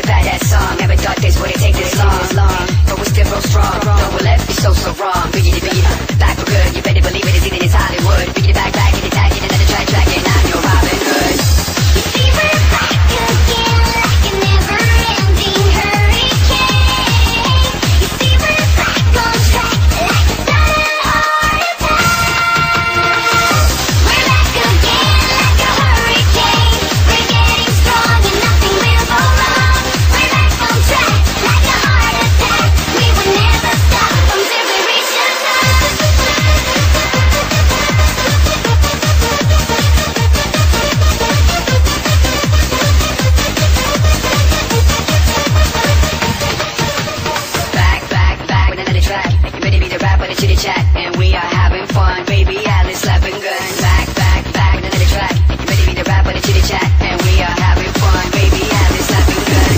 badass song. Never thought this would take this long, but we're still real strong. Though we're left, be so wrong. Biggity, back for good. You better believe it, it's in this Hollywood. Biggity, back, in attack, in another track, and I'm your Robin Hood. You see we're back again like a never-ending hurricane. You see we're back on track like a sudden heart attack. We're back again like a hurricane. We're getting strong and nothing will go wrong. We're back on track like a heart attack. We will never stop until we reach the top. Back with another track. You ready to be the rap with a chitty chat, and we are having fun, baby. Alice slapping good. Back with another track. You ready to be the rap with a chitty chat, and we are having fun, baby. Alice slapping good.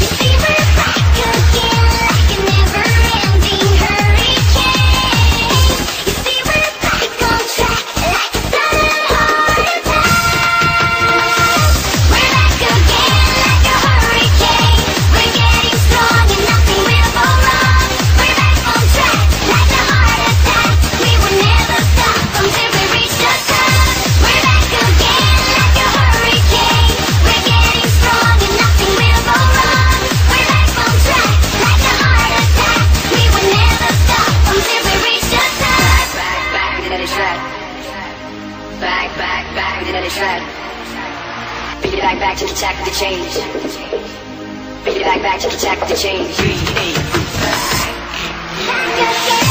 You see we're back again like a never-ending hurricane. You see we're back on track like a sudden heart attack. We're back again like a hurricane. We're getting strong and nothing will go wrong. We're back on track like a heart attack. We will never stop until we reach the top. We're back again like a hurricane. We're getting strong and nothing will go wrong. We're back on track like a heart attack. We will never stop until we reach the top. Back with another track. Back with another track. Beat it back to the track with the change. Beat it back to the track with the change. Back again.